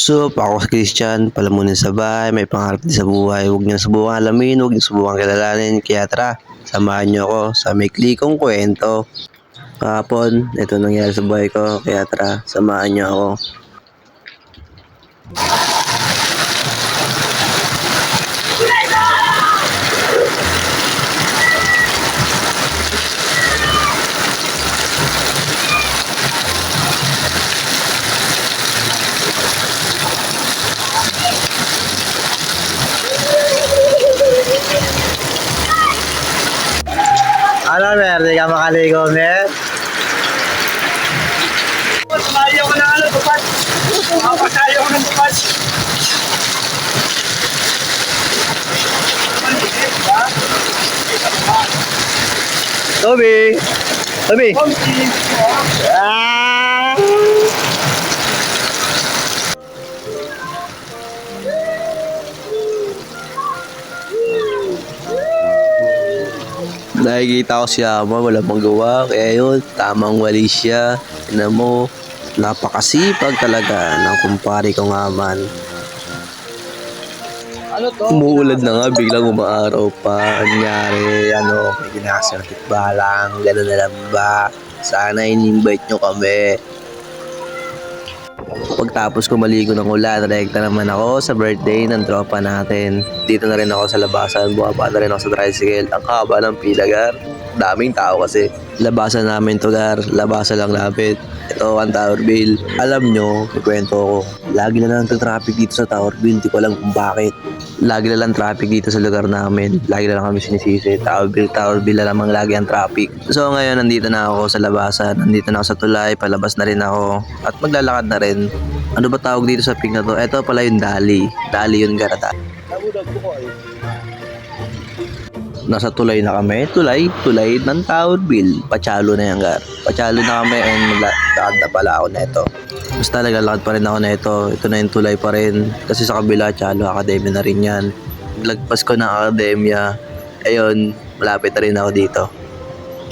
So, ako si Christian, palamunin sa bahay, may pangarap din sa buhay. Huwag niyo subukan alamin, huwag niyo subukan kilalanin. Kaya tara, samahan niyo ako sa may klikong kwento. Kahapon, ito nangyari sa buhay ko, kaya tara, samahan niyo ako. Ano, Mer? Di ka makaligo, Mer? Ayaw ko ng tupad. Ayaw ko ng tupad. Toby! Toby! Ah! Nakikita ko siya ama, wala pang gawa. Kaya yun, tamang wali siya. Tignan mo, napakasipag talaga ng kumpare ko nga man. Ano to? Umuulan na nga, biglang umaaraw pa. Anyari, may ginasakit ba lang, gano'n na lang ba? Sana in-invite nyo kami. Pagtapos ko maligo ng ulan, rekta naman ako sa birthday ng tropa natin. Dito na rin ako sa labasan, bumaba na rin ako sa tricycle. Ang haba ng pila, gar. Daming tao kasi. Labasan namin to, gar. Labasan lang namin. Ito ang Tower Bill. Alam nyo, may kwento ko. Lagi na lang traffic dito sa Tower Bill. Hindi ko alam kung bakit. Lagi na lang traffic dito sa lugar namin. Lagi na lang kami sinisisi. Tower Bill na lamang lagi ang traffic. So ngayon, nandito na ako sa labasan. Nandito na ako sa tulay. Palabas na rin ako. At maglalakad na rin. Ano ba tawag dito sa pig na to? Ito pala yung Dali. Dali yun, garata. Nasa tulay na kami. Tulay ng Tower Bill. Pachalo na yan, gar. Pachalo na kami and maglakad na pala ako neto. Basta naglalakad pa rin ako neto. Ito na yung tulay pa rin. Kasi sa kabila, Chalo Academy na rin yan. Lagpas ko ng akademya. Ayun, malapit na rin ako dito.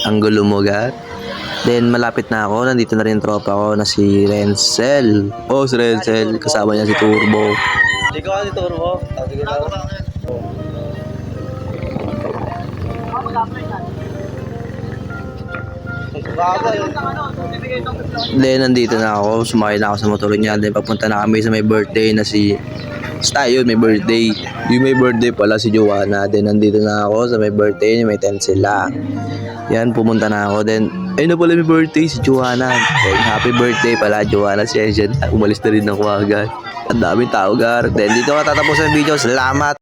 Ang gulo mo, gar. Then malapit na ako. Nandito na rin tropa ko na si Renzel. Oh, si Renzel. Kasama niya si Turbo. Hindi ko si Turbo. Sabi ko lang. Then nandito na ako, sumakay na ako sa motor niya. Then papunta na kami sa may birthday na si yun, may birthday. Yung may birthday pala si Joanna. Then nandito na ako sa may birthday, may tent sila. Yan, pumunta na ako. Then ayun na pala may birthday si Joanna. Then happy birthday pala Joanna. Siya umalis na rin ako agad. Ang daming tao, gar. Then dito ka tatapos ang video. Salamat!